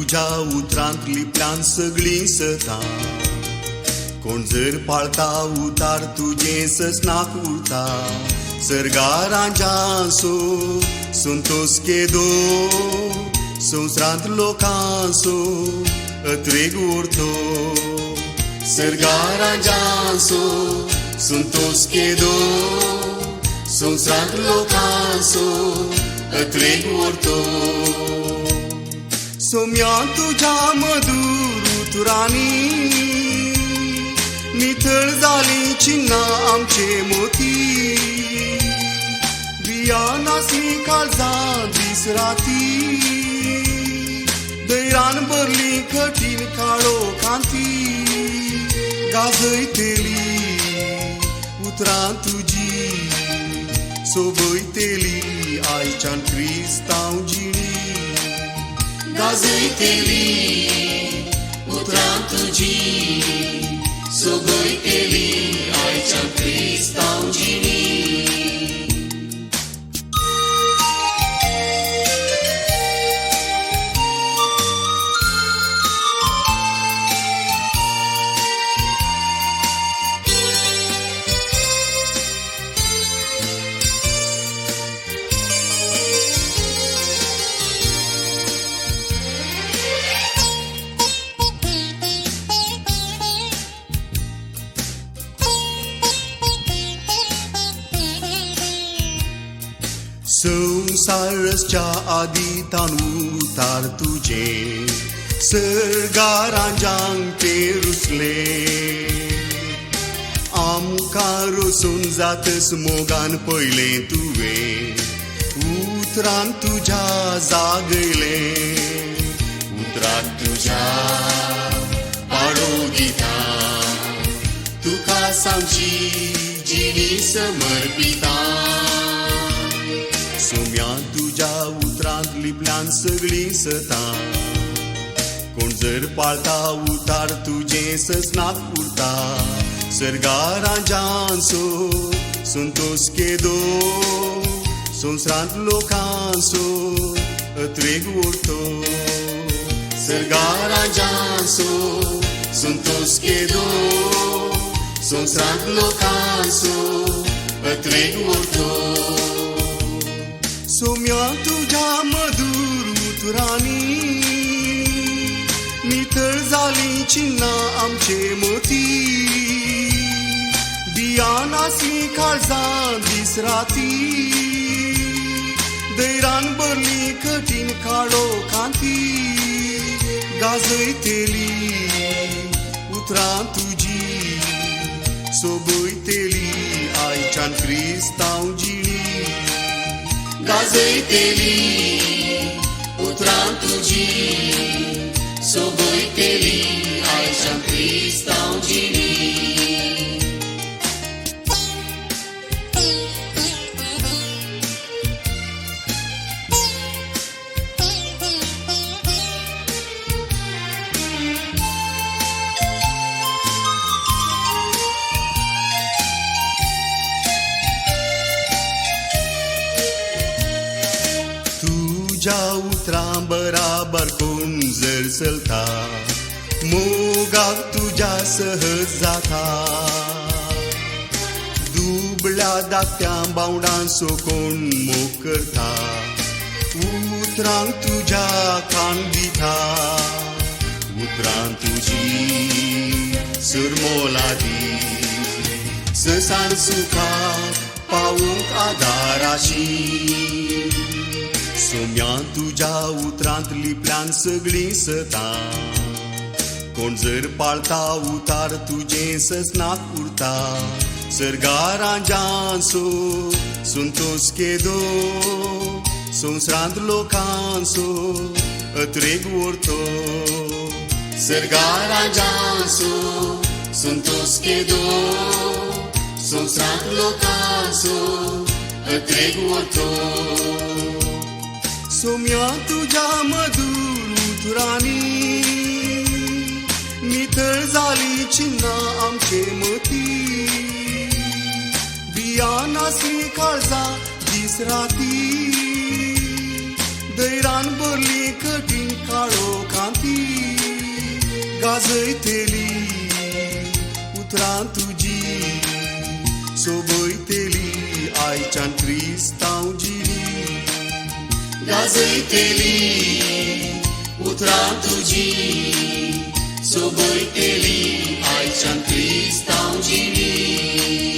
तुझ्या उतरांत लिपल्यान सगळी सता कोण जर पाळता उतार तुझे ससनाक उरता सरगारांजासो संतोष केदो संवसारांत लोकांसो अत्रेग उरतो सरगारांजासो संतोष केदो संवसारांत लोकांसो अत्रेग उरतो सोम्या तुझ्या मधुर उतरांनी नितळ जाली चिन्नां आमचे मोती बिया नासली काळजां दीस राती दैरान भरली कठीण काळो कांती गाजयतेली उतरां तुजी सोबयतेली आयच्यान क्रिस्तांव जिणी गाजयतेली उतरां तुजी सोबयतेली आयच्यान क्रिस्तांव जिणी संसारच्या आदितान उतार तुझे सरगारांजांक ते रुसले आमकां रोसून जातस मोगान पयले तुवें उतरान तुझ्या जागयले उतरान तुझ्या पाडो दिता तुका सांगची जिणी समर्पिता सोम्या तुझ्या उतरांत लिपल्यान सगळी सता कोण जर पाळता उतार तुझे ससनाक उरता सरगारांजांसो संतोष केदो संवसारांत लोकांसो अत्रेग उरतो सरगारांजांसो संतोष केदो संवसारांत लोकांसो अत्रेग उरतो सोम्या तुझ्या मधुर उतरांनी नितळ जाली चिन्नां आमचे मोती बिया नासली काळजां दीस राती दैरान भरली कठीण काळो कांती गाजयतेली उतरां तुजी सोबयतेली आयच्यान क्रिस्तांव जिणी गाजयतेली उतरां तुजी सोबयतेली आयच्यान क्रिस्तांव जिणी तुझ्या उतरां बराबर कोण जर चलता मोगाक तुझ्या सहज जाता दुबळ्या धाकट्या बावडांचो कोण मोग करता उतरांक तुझ्या कान दिता उतरां तुजी सुरमोला दी ससाण सुखाक पावूंक आदाराशी सोम्या तुझ्या उतरांत लिपल्यान सगळी सता कोण जर पाळता उतार तुझे ससनाक उरता सरगारांजांसो संतोष केदो संवसारांत लोकांसो अत्रेग उरतो सरगारांजांसो संतोष केदो संवसारांत लोकांसो अत्रेग उरतो सोम्या तुझ्या मधुर उतरांनी नितळ जाली चिन्नां आमचे मोती बिया नासली काळजां दीस राती दैरान भरली कठीण काळो कांती गाजयतली उतरां तुजी सोबयतली आयच्यान क्रिस्तांव जिवी गाजयतली उतरां तुजी सोबयतली आयच्यान क्रिस्तांव जिवी